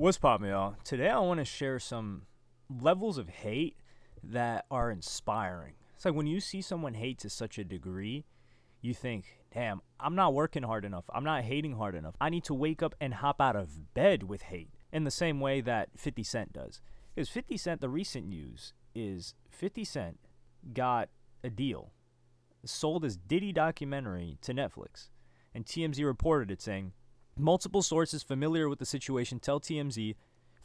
What's poppin', y'all? Today I want to share some levels of hate that are inspiring. It's like when you see someone hate to such a degree, you think, damn, I'm not working hard enough. I'm not hating hard enough. I need to wake up and hop out of bed with hate in the same way that 50 Cent does. Because 50 Cent, the recent news is 50 Cent got a deal, sold his Diddy documentary to Netflix. And TMZ reported it saying, multiple sources familiar with the situation tell TMZ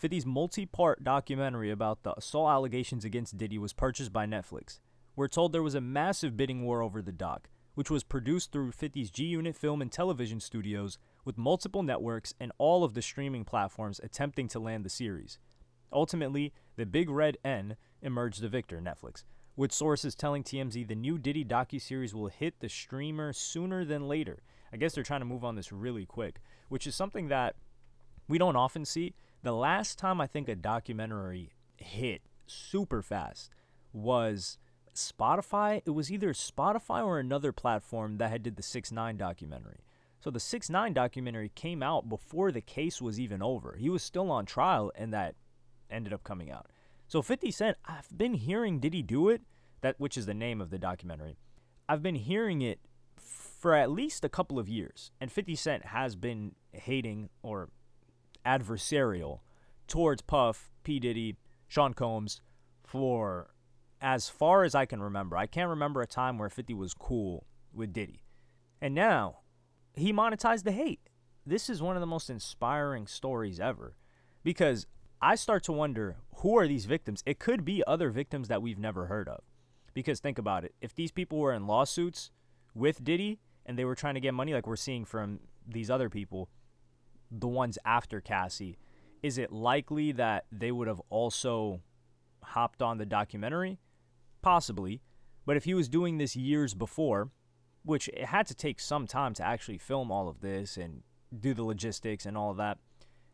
50's multi-part documentary about the assault allegations against Diddy was purchased by Netflix. We're told there was a massive bidding war over the doc, which was produced through 50's G-Unit Film and Television Studios with multiple networks and all of the streaming platforms attempting to land the series. Ultimately, the Big Red N emerged the victor, Netflix, with sources telling TMZ the new Diddy docuseries will hit the streamer sooner than later. I guess they're trying to move on this really quick, which is something that we don't often see. The last time I think a documentary hit super fast was Spotify. It was either Spotify or another platform that had did the 6ix9ine documentary. So the 6ix9ine documentary came out before the case was even over. He was still on trial, and that ended up coming out. So 50 Cent, I've been hearing Diddy do it, which is the name of the documentary. I've been hearing it for at least a couple of years, and 50 Cent has been hating or adversarial towards Puff, P. Diddy, Sean Combs for as far as I can remember. I can't remember a time where 50 was cool with Diddy. And now he monetized the hate. This is one of the most inspiring stories ever, because I start to wonder, who are these victims? It could be other victims that we've never heard of. Because think about it. If these people were in lawsuits with Diddy and they were trying to get money like we're seeing from these other people, the ones after Cassie, is it likely that they would have also hopped on the documentary? Possibly. But if he was doing this years before, which it had to take some time to actually film all of this and do the logistics and all of that,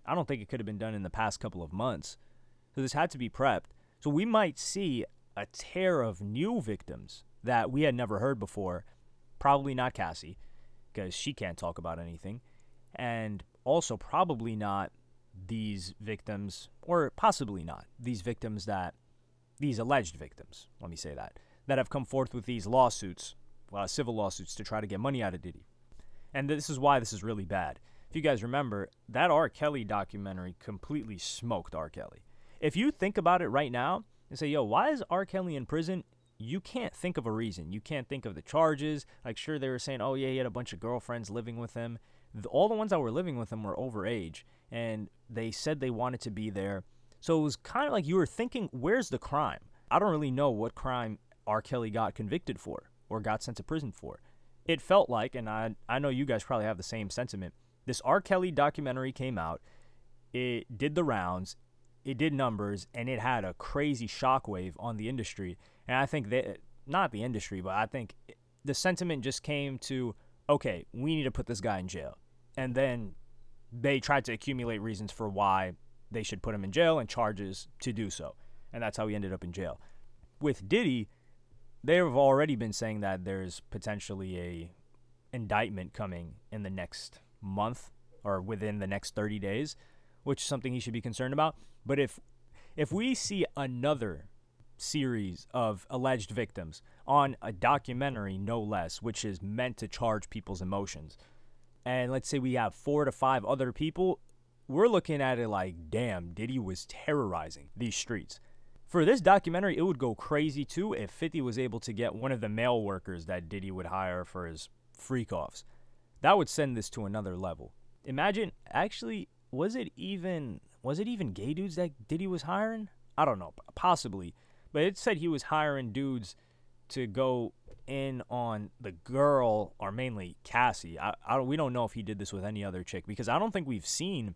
I don't think it could have been done in the past couple of months. So this had to be prepped. So we might see a tear of new victims that we had never heard before. Probably not Cassie, because she can't talk about anything. And also probably not these victims, or possibly not these victims these alleged victims, let me say that have come forth with these lawsuits, civil lawsuits to try to get money out of Diddy. And this is why this is really bad. If you guys remember, that R. Kelly documentary completely smoked R. Kelly. If you think about it right now and say, yo, why is R. Kelly in prison? You can't think of a reason. You can't think of the charges. Like, sure, they were saying, oh, yeah, he had a bunch of girlfriends living with him. All the ones that were living with him were overage, and they said they wanted to be there. So it was kind of like you were thinking, where's the crime? I don't really know what crime R. Kelly got convicted for or got sent to prison for. It felt like, and I know you guys probably have the same sentiment, this R. Kelly documentary came out, it did the rounds, it did numbers, and it had a crazy shockwave on the industry. And I think that, not the industry, but I think the sentiment just came to, okay, we need to put this guy in jail. And then they tried to accumulate reasons for why they should put him in jail and charges to do so. And that's how he ended up in jail. With Diddy, they have already been saying that there's potentially a indictment coming in the next month or within the next 30 days, which is something he should be concerned about. But if we see another series of alleged victims on a documentary, no less, which is meant to charge people's emotions, and let's say we have 4 to 5 other people, we're looking at it like, damn, Diddy was terrorizing these streets. For this documentary, it would go crazy too if 50 was able to get one of the male workers that Diddy would hire for his freak-offs. That would send this to another level. Imagine, actually, was it even gay dudes that Diddy was hiring? I don't know, possibly. But it said he was hiring dudes to go in on the girl, or mainly Cassie. We don't know if he did this with any other chick, because I don't think we've seen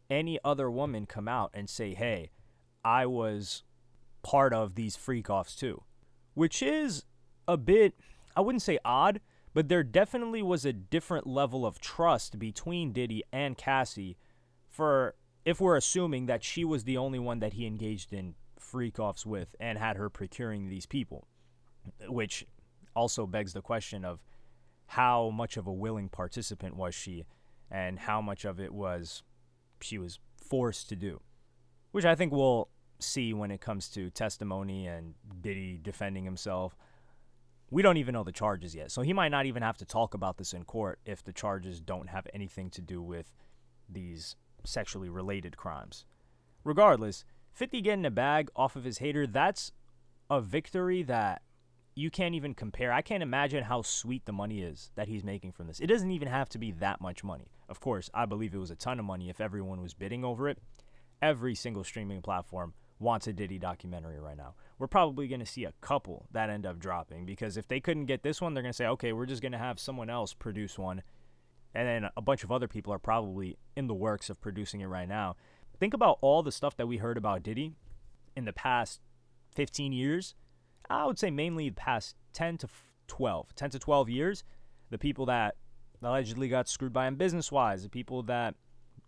any other woman come out and say, hey, I was part of these freak-offs too. Which is a bit, I wouldn't say odd, but there definitely was a different level of trust between Diddy and Cassie, for if we're assuming that she was the only one that he engaged in freak-offs with and had her procuring these people, which also begs the question of how much of a willing participant was she, and how much of it was she was forced to do, which I think we'll see when it comes to testimony and Diddy defending himself. We don't even know the charges yet, so he might not even have to talk about this in court if the charges don't have anything to do with these sexually related crimes. Regardless, 50 getting a bag off of his hater, that's a victory that you can't even compare. I can't imagine how sweet the money is that he's making from this. It doesn't even have to be that much money. Of course, I believe it was a ton of money if everyone was bidding over it. Every single streaming platform wants a Diddy documentary right now. We're probably going to see a couple that end up dropping, because if they couldn't get this one, they're going to say, okay, we're just going to have someone else produce one. And then a bunch of other people are probably in the works of producing it right now. Think about all the stuff that we heard about Diddy in the past 15 years. I would say mainly the past 10 to 12 years. The people that allegedly got screwed by him business-wise. The people that,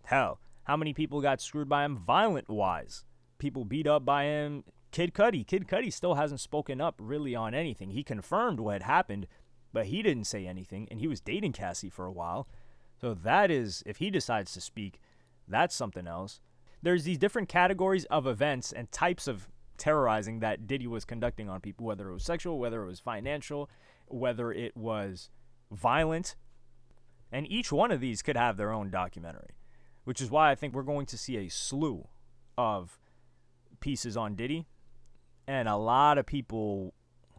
hell, how many people got screwed by him violent-wise? People beat up by him. Kid Cudi still hasn't spoken up really on anything. He confirmed what had happened, but he didn't say anything, and he was dating Cassie for a while. So that is, if he decides to speak, that's something else. There's these different categories of events and types of terrorizing that Diddy was conducting on people, whether it was sexual, whether it was financial, whether it was violent. And each one of these could have their own documentary, which is why I think we're going to see a slew of pieces on Diddy. And a lot of people,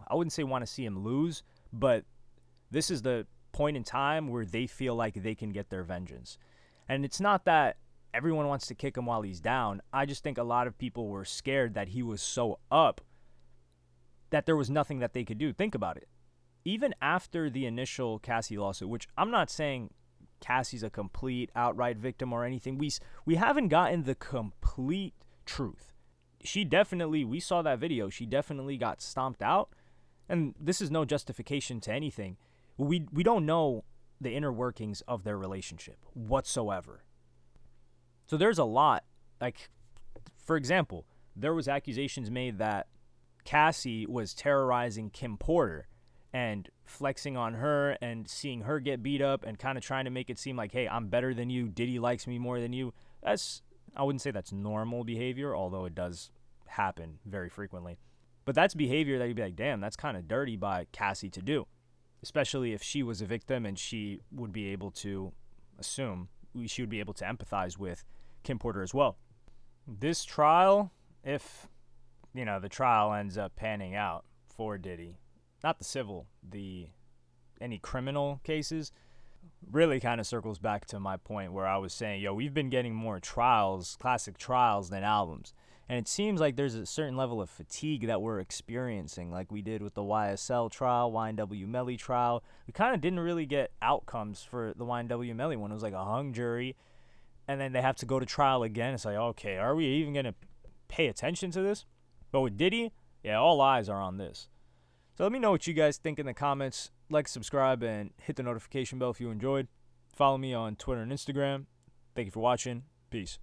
I wouldn't say want to see him lose, but this is the point in time where they feel like they can get their vengeance. And it's not that everyone wants to kick him while he's down. I just think a lot of people were scared that he was so up that there was nothing that they could do. Think about it. Even after the initial Cassie lawsuit, which I'm not saying Cassie's a complete outright victim or anything, we haven't gotten the complete truth. We saw that video, she definitely got stomped out, and this is no justification to anything. We don't know the inner workings of their relationship whatsoever. So there's a lot. Like, for example, there was accusations made that Cassie was terrorizing Kim Porter and flexing on her and seeing her get beat up and kind of trying to make it seem like, hey, I'm better than you. Diddy likes me more than you. I wouldn't say that's normal behavior, although it does happen very frequently. But that's behavior that you'd be like, damn, that's kind of dirty by Cassie to do, especially if she was a victim and she would be able to empathize with Kim Porter as well. This trial, if, the trial ends up panning out for Diddy, not the civil, any criminal cases, really kind of circles back to my point where I was saying, we've been getting more trials, classic trials, than albums. And it seems like there's a certain level of fatigue that we're experiencing, like we did with the YSL trial, YNW Melly trial. We kind of didn't really get outcomes for the YNW Melly one. It was like a hung jury, and then they have to go to trial again. It's like, okay, are we even going to pay attention to this? But with Diddy, all eyes are on this. So let me know what you guys think in the comments. Like, subscribe, and hit the notification bell if you enjoyed. Follow me on Twitter and Instagram. Thank you for watching. Peace.